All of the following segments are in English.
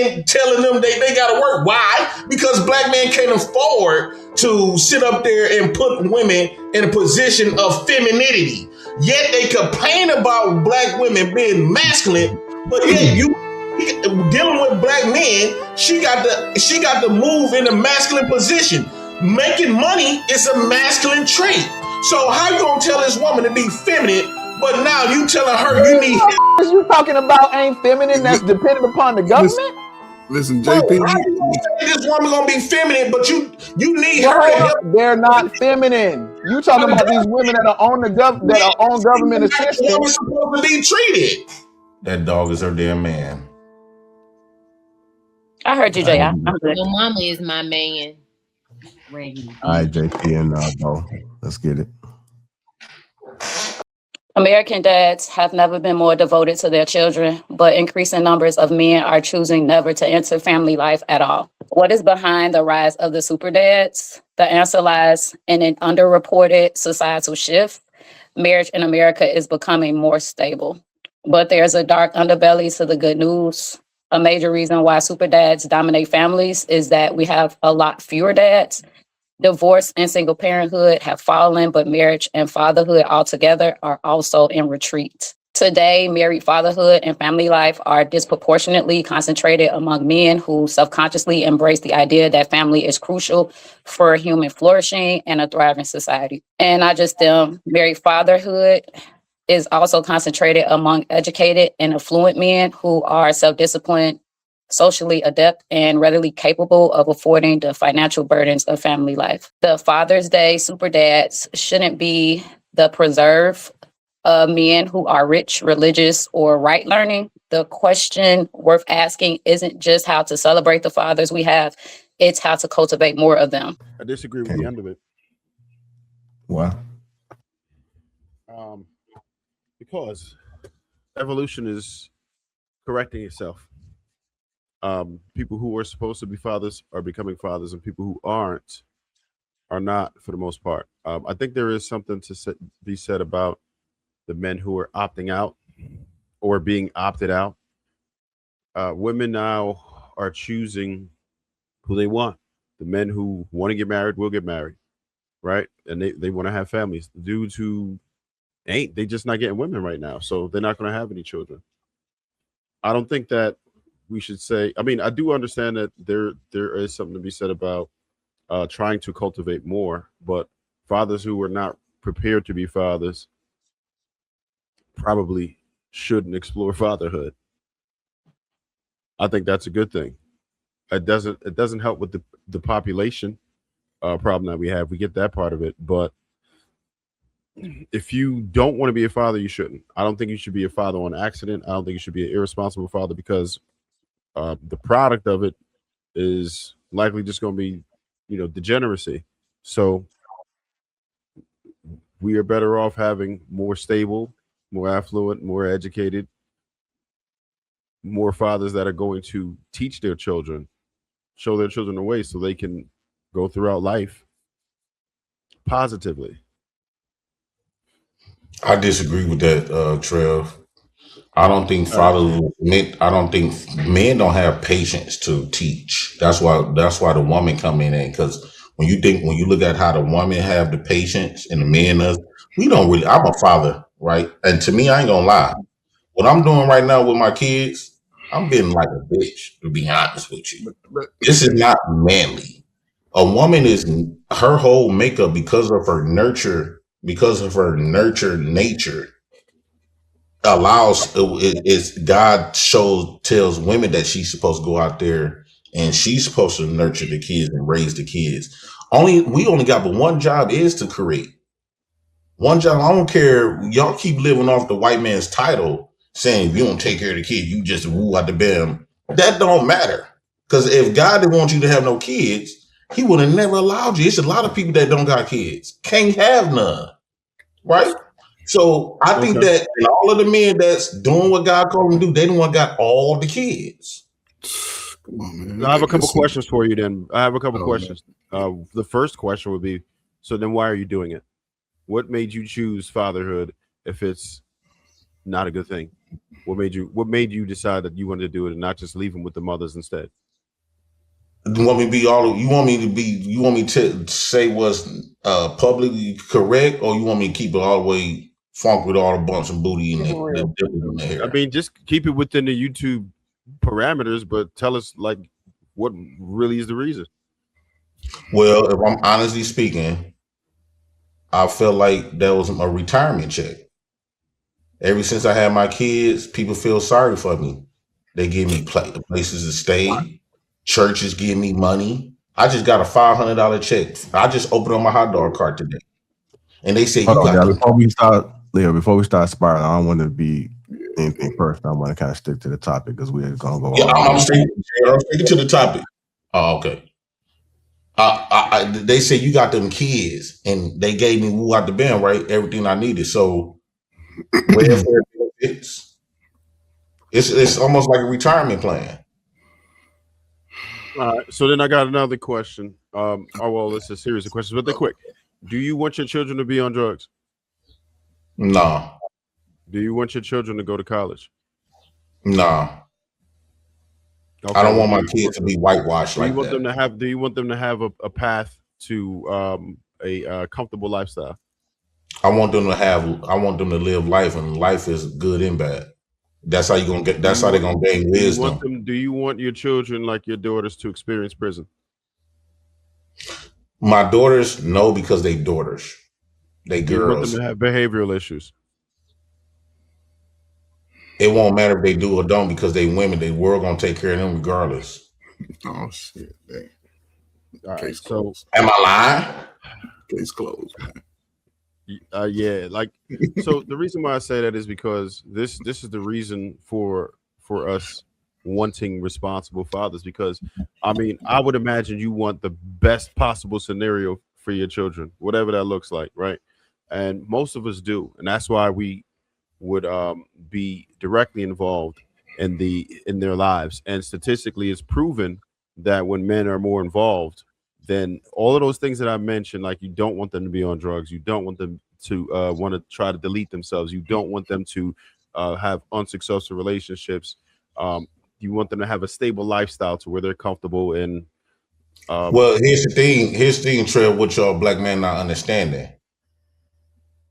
men telling them they got to work. Why? Because black men can't afford to sit up there and put women in a position of femininity. Yet they complain about black women being masculine, but yet you dealing with black men, she got to move in a masculine position. Making money is a masculine trait. So how you gonna tell this woman to be feminine, but now you telling her you need what you talking about ain't feminine, that's dependent upon the government? Listen, JP. How you gonna say this woman gonna be feminine, but you need her to help? They're not feminine. You talking about these women that are on government assistance. How is supposed to be treated? That dog is her damn man. I heard you, Jay. I'm good. Your mama is my man. All right, JP and Bo, let's get it. American dads have never been more devoted to their children, but increasing numbers of men are choosing never to enter family life at all. What is behind the rise of the super dads? The answer lies in an underreported societal shift. Marriage in America is becoming more stable, but there's a dark underbelly to the good news. A major reason why super dads dominate families is that we have a lot fewer dads. Divorce and single parenthood have fallen, but marriage and fatherhood altogether are also in retreat. Today, married fatherhood and family life are disproportionately concentrated among men who self-consciously embrace the idea that family is crucial for human flourishing and a thriving society. And not just them, married fatherhood is also concentrated among educated and affluent men who are self-disciplined, socially adept, and readily capable of affording the financial burdens of family life. The Father's Day super dads shouldn't be the preserve of men who are rich, religious, or right learning. The question worth asking isn't just how to celebrate the fathers we have, it's how to cultivate more of them. I disagree with the end of it. Why? Because evolution is correcting itself. People who are supposed to be fathers are becoming fathers, and people who aren't are not, for the most part. I think there is something to be said about the men who are opting out or being opted out. Women now are choosing who they want. The men who want to get married will get married, right? And they want to have families. The dudes who ain't, they just not getting women right now, so they're not going to have any children. I don't think that we should say, I mean, I do understand that there is something to be said about trying to cultivate more, but fathers who are not prepared to be fathers probably shouldn't explore fatherhood. I think that's a good thing. It doesn't help with the population problem that we have. We get that part of it, but if you don't want to be a father, you shouldn't. I don't think you should be a father on accident. I don't think you should be an irresponsible father because the product of it is likely just going to be, degeneracy. So we are better off having more stable, more affluent, more educated, more fathers that are going to teach their children, show their children the way so they can go throughout life positively. I disagree with that, Trev. I don't think I don't think men don't have patience to teach. That's why the woman come in, because when you look at how the woman have the patience and the man does, we don't really. I'm a father, right? And to me, I ain't gonna lie. What I'm doing right now with my kids, I'm being like a bitch, to be honest with you. This is not manly. A woman is her whole makeup because of her nurture nature allows God tells women that she's supposed to go out there and she's supposed to nurture the kids and raise the kids. We only got but one job is to create. One job. I don't care. Y'all keep living off the white man's title, saying if you don't take care of the kid, you just woo out the bed. That don't matter. Because if God didn't want you to have no kids, he would have never allowed you. It's a lot of people that don't got kids. Can't have none. Right? So I think that all of the men that's doing what God called them to do, they don't want got all the kids. Come on, man. I have a couple questions for you then. I have a couple questions. The first question would be, so then why are you doing it? What made you choose fatherhood if it's not a good thing? What made you decide that you wanted to do it and not just leave them with the mothers instead? You want me to be all? You want me to be? You want me to say what's publicly correct, or you want me to keep it all the way funk with all the bumps and booty and the dimples in the hair? I mean, just keep it within the YouTube parameters, but tell us like what really is the reason. Well, if I'm honestly speaking, I felt like that was a retirement check. Ever since I had my kids, people feel sorry for me. They give me places to stay. Churches give me money. I just got a $500 check. I just opened up my hot dog cart today, and they say Hold you on, got now, before we start, Leo. Before we start spiraling, I don't want to be anything personal. I want to kind of stick to the topic because we're gonna go. Yeah, I'm sticking to the topic. Oh, okay. They say you got them kids, and they gave me woo out the band, right? Everything I needed. So welfare benefits. It's almost like a retirement plan. All right. So then I got another question. Oh well, it's a series of questions, but they're quick. Do you want your children to be on drugs? No. Do you want your children to go to college? No. Okay. I don't want my kids to be whitewashed do you like want that. them to have? Do you want them to have a path to a comfortable lifestyle? I want them to live life, and life is good and bad. That's how you gonna get. That's how they're gonna gain wisdom. Do you want your children, like your daughters, to experience prison? My daughters, no, because they daughters. They Do you want girls. them to have behavioral issues? It won't matter if they do or don't because they women. The world gonna take care of them regardless. Oh shit! Dang. Case closed. Am I lying? Case closed, man. Yeah, like so. The reason why I say that is because this is the reason for us wanting responsible fathers. Because I mean, I would imagine you want the best possible scenario for your children, whatever that looks like, right? And most of us do, and that's why we would be directly involved in their lives. And statistically, it's proven that when men are more involved, then all of those things that I mentioned, like you don't want them to be on drugs, you don't want them to want to try to delete themselves, you don't want them to have unsuccessful relationships, you want them to have a stable lifestyle to where they're comfortable in. Well, here's the thing, Trev, what y'all black men not understanding.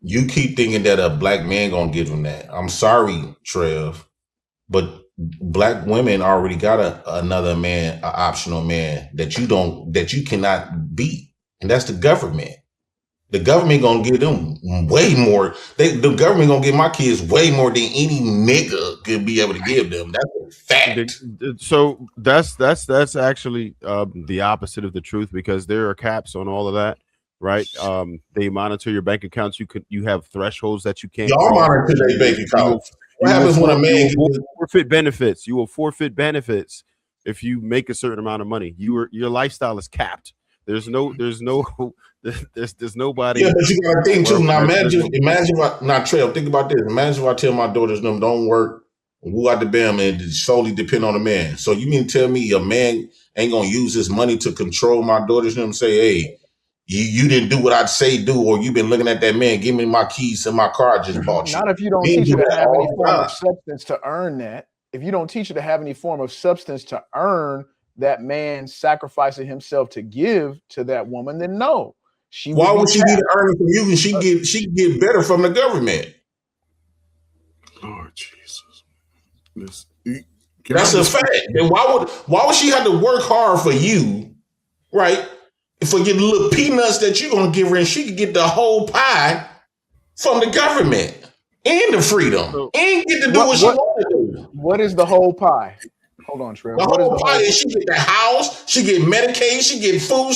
You keep thinking that a black man gonna give them that. I'm sorry, Trev, but black women already got another man, an optional man that you cannot beat, and that's the government. The government gonna give them way more. The government gonna give my kids way more than any nigga could be able to give them. That's a fact. So that's actually the opposite of the truth, because there are caps on all of that. Right, they monitor your bank accounts. You have thresholds that you can't. Y'all monitor their bank accounts. What happens when a man forfeit benefits? You will forfeit benefits if you make a certain amount of money. Your lifestyle is capped. There's nobody. Yeah, but you gotta think too. Now imagine if not Trail. Think about this. Imagine if I tell my daughters them don't work, woo out the bam, and solely depend on a man. So you mean to tell me a man ain't gonna use his money to control my daughters and say, hey, you didn't do what I'd say do, or you've been looking at that man, give me my keys and my car I just bought you. Not if you don't teach her to have any form of substance to earn that. If you don't teach her to have any form of substance to earn that man sacrificing himself to give to that woman, then no. Why would she need to earn it from you and she get better from the government? Lord Jesus. That's a fact. And why would she have to work hard for you, right? For your little peanuts that you're gonna give her, and she could get the whole pie from the government and the freedom and get to do what she wants to do. What is the whole pie? Hold on, Trevor. The whole pie is she get the house, she get Medicaid, she get food,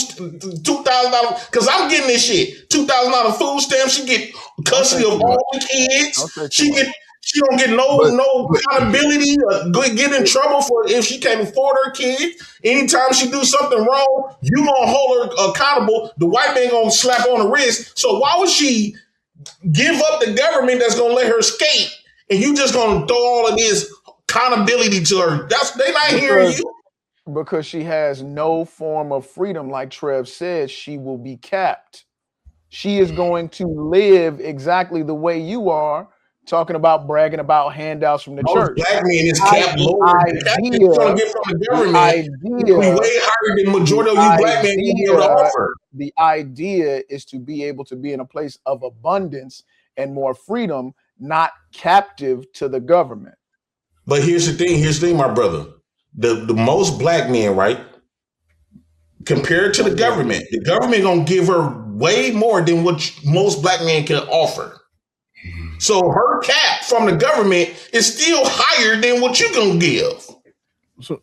$2,000. Because I'm getting this shit, $2,000 food stamps. She get custody of all the kids. She don't get no accountability or get in trouble for if she can't afford her kids. Anytime she do something wrong, you gonna hold her accountable. The white man gonna slap on the wrist. So why would she give up the government that's gonna let her skate, and you just gonna throw all of this accountability to her? They not hearing you. Because she has no form of freedom. Like Trev said, she will be capped. She is going to live exactly the way you are, talking about bragging about handouts from the Most church. black men is capped lower. The cap that you're trying to get from the government will be way higher than the majority of you black men will be able to offer. The idea is to be able to be in a place of abundance and more freedom, not captive to the government. But here's the thing, my brother. The most black men, right? Compared to the government gonna give her way more than what most black men can offer. So her cap from the government is still higher than what you gonna give.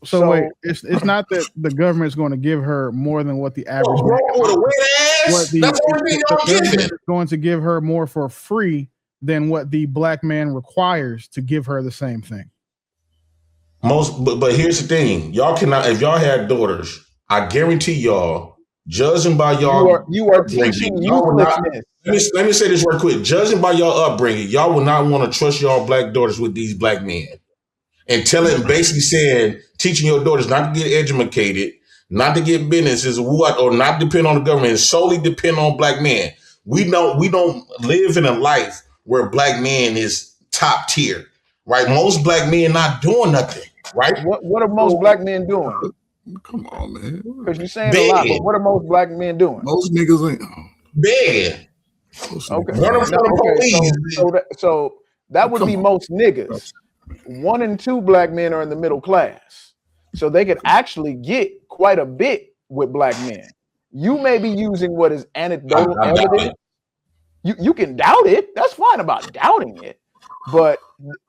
So wait, it's not that the government's going to give her more than what the average man. With a wet ass. That's the only thing y'all giving. Is going to give her more for free than what the black man requires to give her the same thing. But here's the thing, y'all cannot. If y'all had daughters, I guarantee y'all, judging by y'all, you are teaching uselessness. Let me say this real quick. Judging by y'all upbringing, y'all will not want to trust y'all black daughters with these black men. And basically saying, teaching your daughters not to get educated, not to get businesses, or not depend on the government, and solely depend on black men. We don't live in a life where black men is top tier, right? Most black men not doing nothing, right? What are most black men doing? Come on, man. Because you're saying a lot, but what are most black men doing? Most niggas ain't begging. Okay. So that would be most niggas. 1 and 2 black men are in the middle class. So they could actually get quite a bit with black men. You may be using what is anecdotal evidence. You can doubt it. That's fine about doubting it. But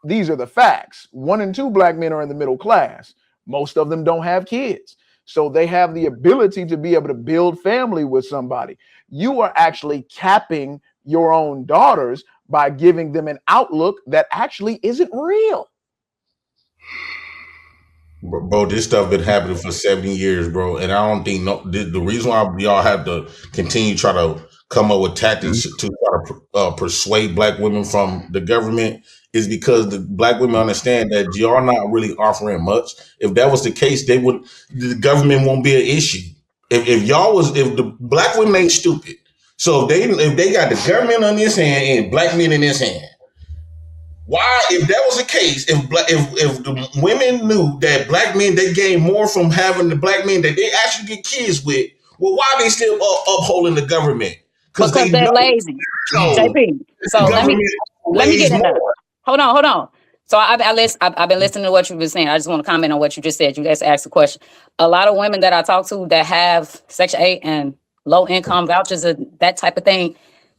these are the facts. 1 and 2 black men are in the middle class. Most of them don't have kids. So they have the ability to be able to build family with somebody. You are actually capping your own daughters by giving them an outlook that actually isn't real. Bro, this stuff been happening for 70 years, bro. And I don't think the reason why y'all have to continue try to come up with tactics to try to persuade black women from the government is because the black women understand that y'all not really offering much. If that was the case, the government won't be an issue. If the black women ain't stupid. So if they got the government on this hand and black men in this hand, why, if that was the case, if the women knew that black men, they gain more from having the black men that they actually get kids with, well, why are they still upholding the government? Because they're lazy. JP. So let me get in there. Hold on. So I've been listening to what you've been saying. I just want to comment on what you just said. You guys asked a question. A lot of women that I talk to that have Section 8 and low income vouchers and that type of thing,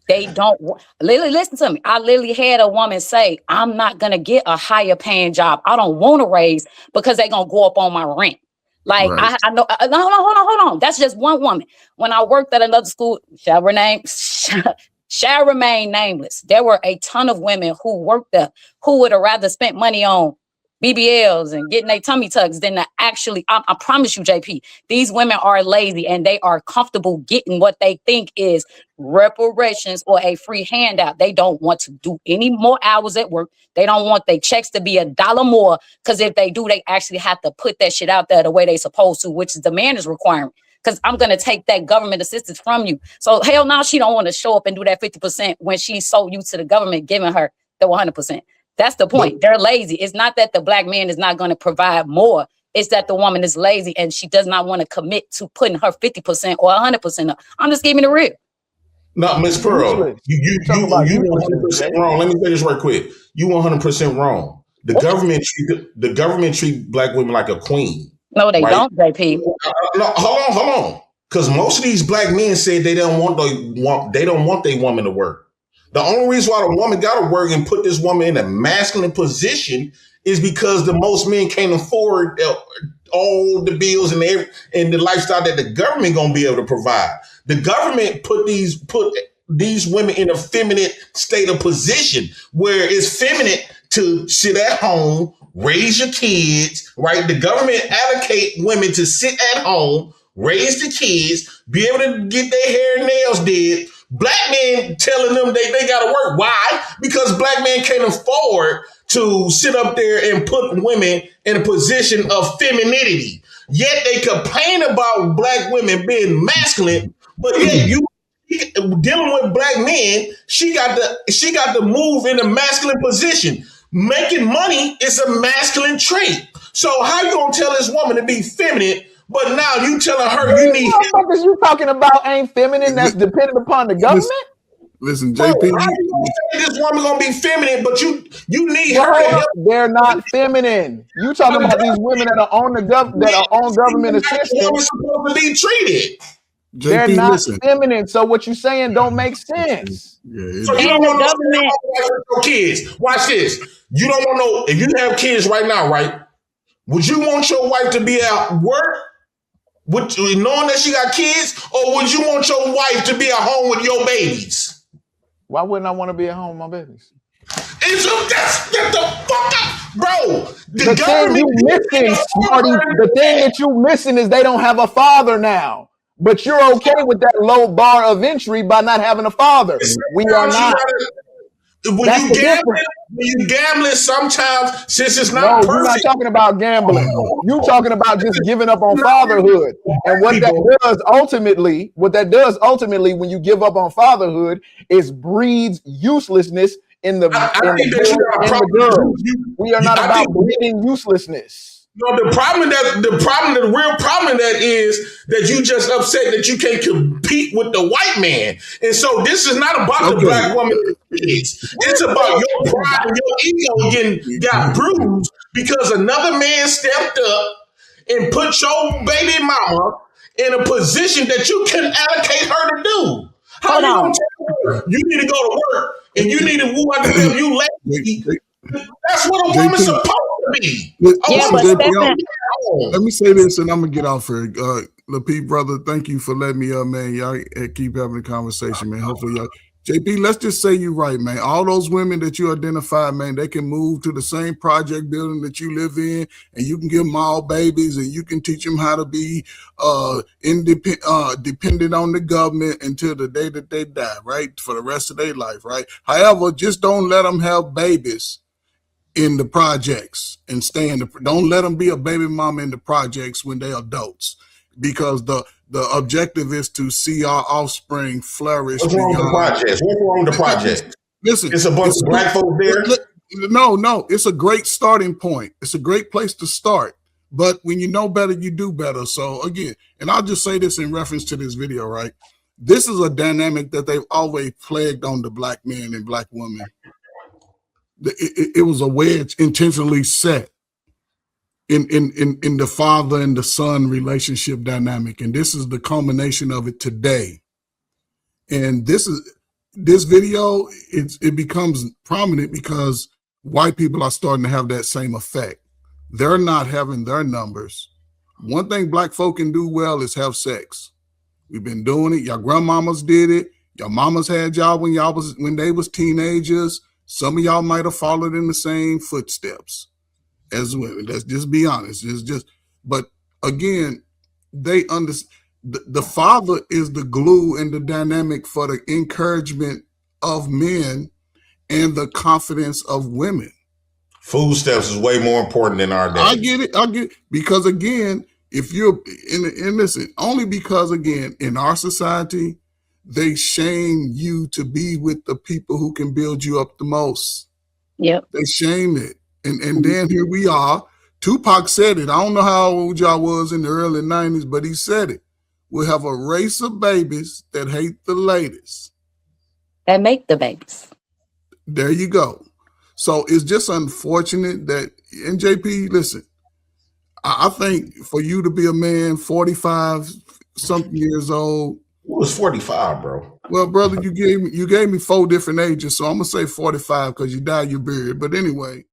they don't literally listen to me. I literally had a woman say, I'm not going to get a higher paying job. I don't want to raise because they're going to go up on my rent. Like, right. I know. Hold on. That's just one woman. When I worked at another school, shall remain nameless. There were a ton of women who worked there who would have rather spent money on BBLs and getting their tummy tucks than to actually, I promise you, JP, these women are lazy and they are comfortable getting what they think is reparations or a free handout. They don't want to do any more hours at work. They don't want their checks to be $1 more, because if they do, they actually have to put that shit out there the way they supposed to, which is the man is requiring. Because I'm going to take that government assistance from you. So hell no, she don't want to show up and do that 50% when she's so used to the government giving her the 100%. That's the point. They're lazy. It's not that the black man is not going to provide more. It's that the woman is lazy and she does not want to commit to putting her 50% or 100% up. I'm just giving it real. No, Miss Pearl, you 100% wrong. Let me say this right quick. You 100% wrong. The government treat black women like a queen. No, they don't, JP. No, hold on. Because most of these black men say they don't want their woman to work. The only reason why the woman got to work and put this woman in a masculine position is because the most men can't afford all the bills and the lifestyle that the government gonna be able to provide. The government put these women in a feminine state of position where it's feminine to sit at home, raise your kids, right? The government allocate women to sit at home, raise the kids, be able to get their hair and nails did. Black men telling them they got to work. Why? Because black men can't afford to sit up there and put women in a position of femininity. Yet they complain about black women being masculine, but yet you dealing with black men, she got to move in a masculine position. Making money is a masculine trait. So how you gonna tell this woman to be feminine, but now you telling her you need What motherfuckers you talking about ain't feminine? That's dependent upon the government. Listen, bro, JP. how you gonna say this woman gonna be feminine, but you need Well, her to hold help? on. They're not feminine. You talking about these women that are on the that are on government Like the woman's assistance? supposed to be treated. They're JP, not listen. feminine. So what you saying don't make sense. Yeah, So you And don't the want government, no kids. Watch this. You don't want no. If you have kids right now, right? Would you want your wife to be at work, knowing that she got kids, or would you want your wife to be at home with your babies? Why wouldn't I want to be at home with my babies? That's get the fuck up, bro. The thing you missing, Smarty, the thing that you missing is they don't have a father now. But you're okay with that low bar of entry by not having a father. We are not. When That's the difference. when you gambling, sometimes since it's No, not you're not perfect, talking about gambling. You talking about just giving up on fatherhood. And what that does ultimately when you give up on fatherhood is breeds uselessness in the I in think the that you boys got a and the problem. girls. We are not I about think breeding uselessness. no, the real problem in that is that you just upset that you can't compete with the white man. And so this is not about the black woman. It's about your pride and your ego got bruised because another man stepped up and put your baby mama in a position that you can allocate her to do. How hold you gonna on. tell her you need to go to work and you need to woo out the them, you lazy? That's what a woman's supposed to be. A Yeah, woman's but supposed Stephen, to be at home. Let me say this, and I'm gonna get off here. Lapeef, brother, thank you for letting me up, man. Y'all keep having a conversation, man. Hopefully, y'all. JP, let's just say you're right, man. All those women that you identified, man, they can move to the same project building that you live in, and you can give them all babies, and you can teach them how to be dependent on the government until the day that they die, right? For the rest of their life, right? However, just don't let them have babies in the projects and don't let them be a baby mama in the projects when they're adults, because the objective is to see our offspring flourish. What's wrong with the projects? What's wrong with the project? Listen, It's a bunch of black folks there. No, it's a great starting point. It's a great place to start. But when you know better, you do better. So again, and I'll just say this in reference to this video, right? This is a dynamic that they've always plagued on the black men and black women. It was a wedge intentionally set in the father and the son relationship dynamic, and this is the culmination of it today. And this video, it becomes prominent because white people are starting to have that same effect. They're not having their numbers. One thing black folk can do well is have sex. We've been doing it. Your grandmamas did it. Your mamas had y'all when they was teenagers. Some of y'all might have followed in the same footsteps as women. Let's just be honest. But again, they understand the father is the glue and the dynamic for the encouragement of men and the confidence of women. Food stamps is way more important than our day. I get it. Because again, if you're and listen, only because again, in our society, they shame you to be with the people who can build you up the most. Yep. They shame it. And then here we are. Tupac said it. I don't know how old y'all was in the early 90s, but he said it. We'll have a race of babies that hate the ladies. That make the babies. There you go. So it's just unfortunate that, and JP, listen, I think for you to be a man, 45 something years old. Who was 45, bro? Well, brother, you gave me 4 different ages, so I'm gonna say 45 because you died, you're buried. But anyway,